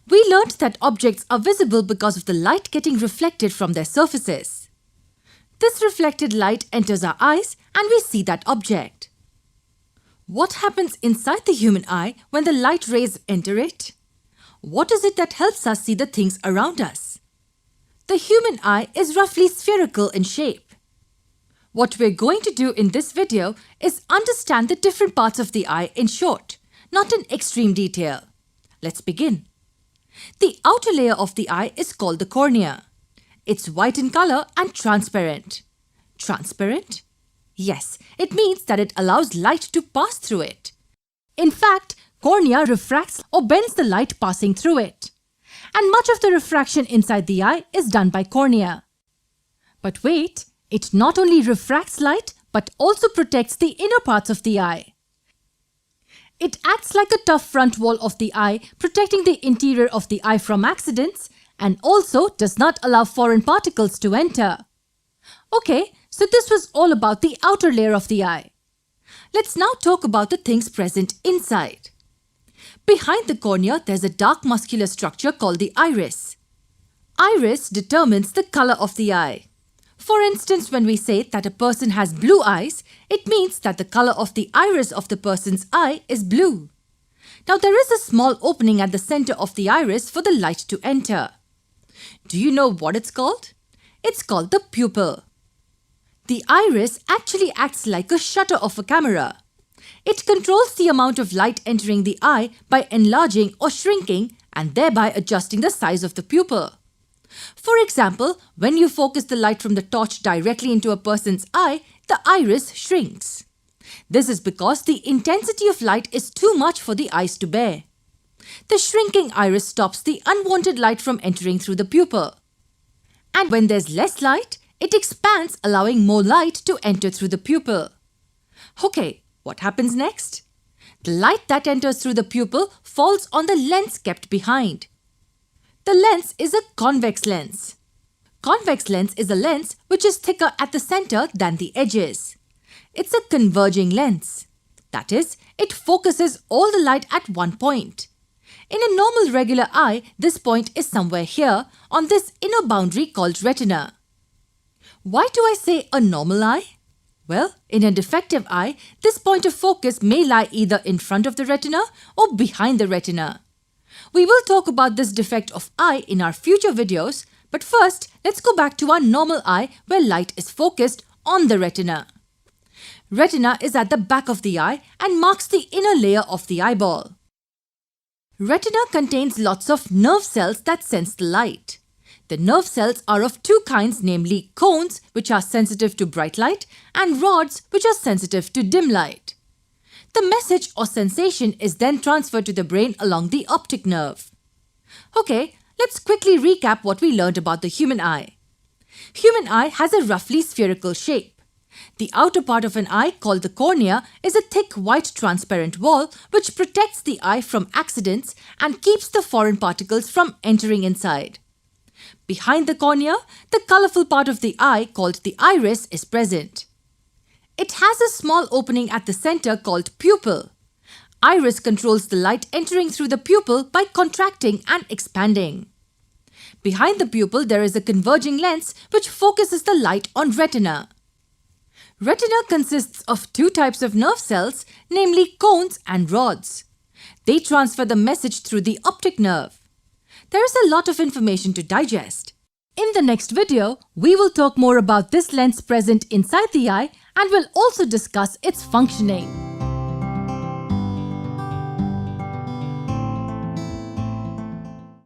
we learned that objects are visible because of the light getting reflected from their surfaces. This reflected light enters our eyes and we see that object. What happens inside the human eye when the light rays enter it? What is it that helps us see the things around us? The human eye is roughly spherical in shape. What we're going to do in this video is understand the different parts of the eye in short, not in extreme detail. Let's begin. The outer layer of the eye is called the cornea. It's white in color and transparent. Transparent? Yes, it means that it allows light to pass through it. In fact, cornea refracts or bends the light passing through it. And much of the refraction inside the eye is done by cornea. But wait, it not only refracts light but also protects the inner parts of the eye. It acts like a tough front wall of the eye, protecting the interior of the eye from accidents, and also does not allow foreign particles to enter. Okay, so this was all about the outer layer of the eye. Let's now talk about the things present inside. Behind the cornea, there's a dark muscular structure called the iris. Iris determines the color of the eye. For instance, when we say that a person has blue eyes, it means that the color of the iris of the person's eye is blue. Now there is a small opening at the center of the iris for the light to enter. Do you know what it's called? It's called the pupil. The iris actually acts like a shutter of a camera. It controls the amount of light entering the eye by enlarging or shrinking and thereby adjusting the size of the pupil. For example, when you focus the light from the torch directly into a person's eye, the iris shrinks. This is because the intensity of light is too much for the eyes to bear. The shrinking iris stops the unwanted light from entering through the pupil. And when there's less light, it expands, allowing more light to enter through the pupil. Okay, what happens next? The light that enters through the pupil falls on the lens kept behind. The lens is a convex lens. Convex lens is a lens which is thicker at the center than the edges. It's a converging lens. That is, it focuses all the light at one point. In a normal regular eye, this point is somewhere here on this inner boundary called retina. Why do I say a normal eye? Well, in a defective eye, this point of focus may lie either in front of the retina or behind the retina. We will talk about this defect of eye in our future videos, but first, let's go back to our normal eye where light is focused on the retina. Retina is at the back of the eye and marks the inner layer of the eyeball. Retina contains lots of nerve cells that sense the light. The nerve cells are of two kinds, namely cones, which are sensitive to bright light, and rods, which are sensitive to dim light. The message or sensation is then transferred to the brain along the optic nerve. Okay, let's quickly recap what we learned about the human eye. Human eye has a roughly spherical shape. The outer part of an eye, called the cornea, is a thick white transparent wall which protects the eye from accidents and keeps the foreign particles from entering inside. Behind the cornea, the colorful part of the eye, called the iris, is present. It has a small opening at the center called pupil. Iris controls the light entering through the pupil by contracting and expanding. Behind the pupil, there is a converging lens which focuses the light on retina. Retina consists of two types of nerve cells, namely cones and rods. They transfer the message through the optic nerve. There is a lot of information to digest. In the next video, we will talk more about this lens present inside the eye and will also discuss its functioning.